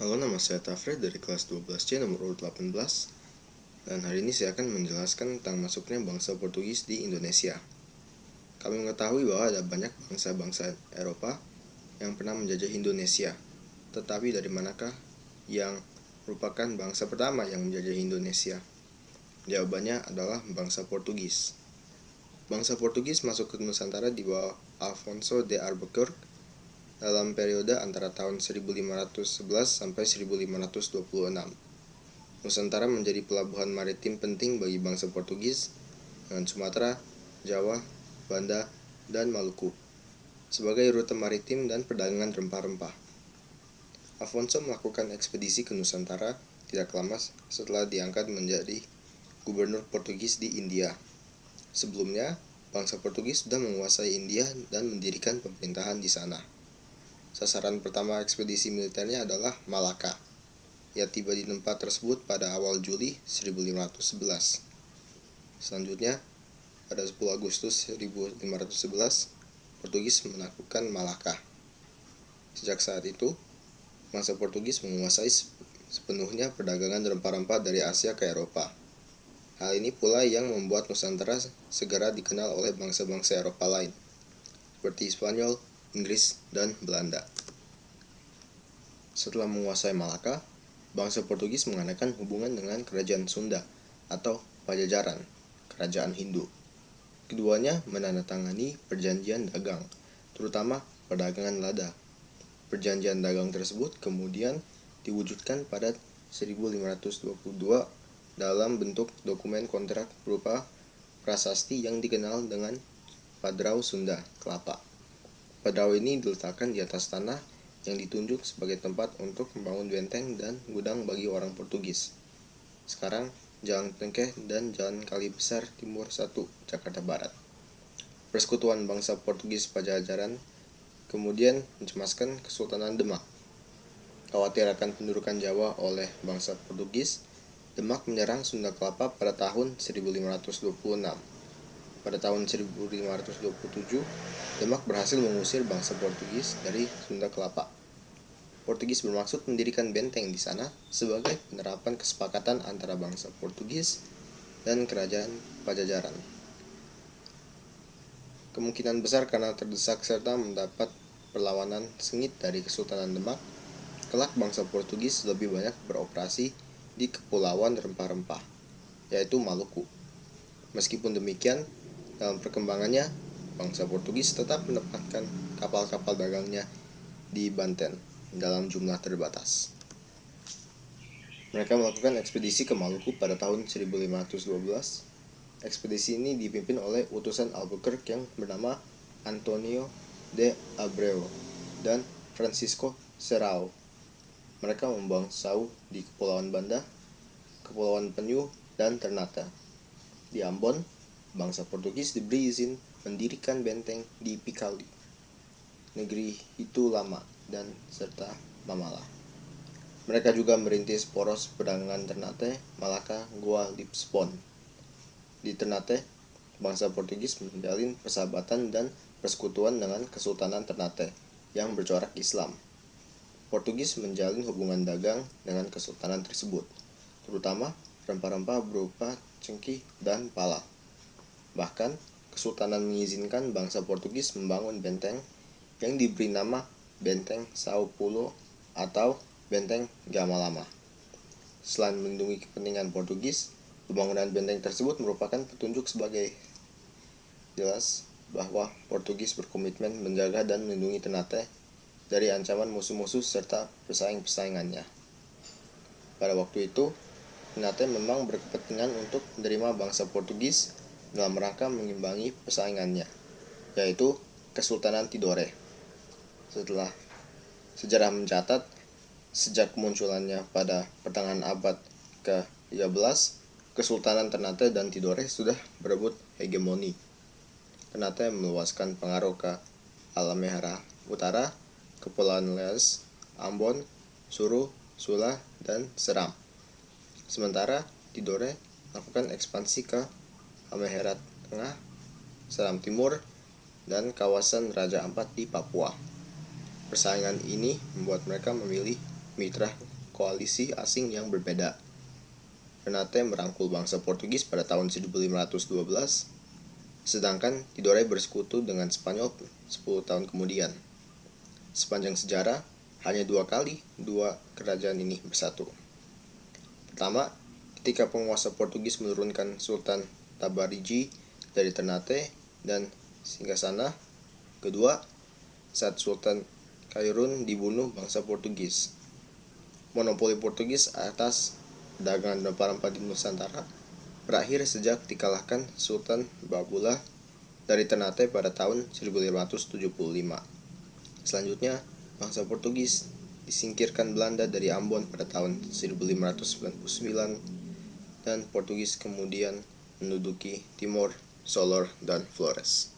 Halo, nama saya Tafred dari kelas 12C nomor urut 18. Dan hari ini saya akan menjelaskan tentang masuknya bangsa Portugis di Indonesia. Kami mengetahui bahwa ada banyak bangsa-bangsa Eropa yang pernah menjajah Indonesia. Tetapi dari manakah yang merupakan bangsa pertama yang menjajah Indonesia? Jawabannya adalah bangsa Portugis. Bangsa Portugis masuk ke Nusantara di bawah Afonso de Albuquerque dalam periode antara tahun 1511 sampai 1526. Nusantara menjadi pelabuhan maritim penting bagi bangsa Portugis dengan Sumatera, Jawa, Banda, dan Maluku sebagai rute maritim dan perdagangan rempah-rempah. Afonso melakukan ekspedisi ke Nusantara tidak lama setelah diangkat menjadi gubernur Portugis di India. Sebelumnya, bangsa Portugis sudah menguasai India dan mendirikan pemerintahan di sana. Sasaran pertama ekspedisi militernya adalah Malaka. Ia tiba di tempat tersebut pada awal Juli 1511. Selanjutnya, pada 10 Agustus 1511, Portugis menaklukkan Malaka. Sejak saat itu, bangsa Portugis menguasai sepenuhnya perdagangan rempah-rempah dari Asia ke Eropa. Hal ini pula yang membuat Nusantara segera dikenal oleh bangsa-bangsa Eropa lain, seperti Spanyol, Inggris, dan Belanda. Setelah menguasai Malaka, bangsa Portugis mengadakan hubungan dengan kerajaan Sunda atau Pajajaran, kerajaan Hindu. Keduanya menandatangani perjanjian dagang, terutama perdagangan lada. Perjanjian dagang tersebut kemudian diwujudkan pada 1522 dalam bentuk dokumen kontrak berupa prasasti yang dikenal dengan Padrau Sunda Kelapa. Padrau ini diletakkan di atas tanah yang ditunjuk sebagai tempat untuk membangun benteng dan gudang bagi orang Portugis. Sekarang, Jalan Tengkeh dan Jalan Kali Besar Timur 1, Jakarta Barat. Persekutuan bangsa Portugis Pajajaran kemudian mencemaskan Kesultanan Demak. Khawatir akan pendudukan Jawa oleh bangsa Portugis, Demak menyerang Sunda Kelapa pada tahun 1526. Pada tahun 1527, Demak berhasil mengusir bangsa Portugis dari Sunda Kelapa. Portugis bermaksud mendirikan benteng di sana sebagai penerapan kesepakatan antara bangsa Portugis dan kerajaan Pajajaran. Kemungkinan besar karena terdesak serta mendapat perlawanan sengit dari Kesultanan Demak, kelak bangsa Portugis lebih banyak beroperasi di kepulauan rempah-rempah, yaitu Maluku. Meskipun demikian, dalam perkembangannya, bangsa Portugis tetap menempatkan kapal-kapal dagangnya di Banten dalam jumlah terbatas. Mereka melakukan ekspedisi ke Maluku pada tahun 1512. Ekspedisi ini dipimpin oleh utusan Albuquerque yang bernama Antonio de Abreu dan Francisco Serrao. Mereka membuang sau di Kepulauan Banda, Kepulauan Penyu, dan Ternate. Di Ambon, bangsa Portugis diberi izin mendirikan benteng di Picauli, negeri itu lama, dan serta Mamala. Mereka juga merintis poros perdagangan Ternate, Malaka, Goa, Lisbon. Di Ternate, bangsa Portugis menjalin persahabatan dan persekutuan dengan Kesultanan Ternate yang bercorak Islam. Portugis menjalin hubungan dagang dengan kesultanan tersebut, terutama rempah-rempah berupa cengkih dan pala. Bahkan, kesultanan mengizinkan bangsa Portugis membangun benteng yang diberi nama Benteng Sao Paulo atau Benteng Gamalama. Selain melindungi kepentingan Portugis, pembangunan benteng tersebut merupakan petunjuk sebagai jelas bahwa Portugis berkomitmen menjaga dan melindungi Ternate dari ancaman musuh-musuh serta pesaing-pesaingannya. Pada waktu itu, Ternate memang berkepentingan untuk menerima bangsa Portugis dalam rangka mengimbangi pesaingannya, yaitu Kesultanan Tidore. Setelah sejarah mencatat, sejak kemunculannya pada pertengahan abad ke-13, Kesultanan Ternate dan Tidore sudah berebut hegemoni. Ternate meluaskan pengaruh ke Halmahera Utara, Kepulauan Leas, Ambon, Suru, Sula, dan Seram. Sementara Tidore melakukan ekspansi ke Halmahera Tengah, Seram Timur, dan kawasan Raja Ampat di Papua. Persaingan ini membuat mereka memilih mitra koalisi asing yang berbeda. Ternate merangkul bangsa Portugis pada tahun 1512, sedangkan Tidore bersekutu dengan Spanyol 10 tahun kemudian. Sepanjang sejarah, hanya 2 kali dua kerajaan ini bersatu. Pertama, ketika penguasa Portugis menurunkan Sultan Tabarigi dari Ternate dan Singgasana. Kedua, saat Sultan Kairun dibunuh bangsa Portugis. Monopoli Portugis atas perdagangan rempah-rempah di Nusantara berakhir sejak dikalahkan Sultan Babula dari Ternate pada tahun 1575. Selanjutnya, bangsa Portugis disingkirkan Belanda dari Ambon pada tahun 1599 dan Portugis kemudian menduduki Timor, Solor, dan Flores.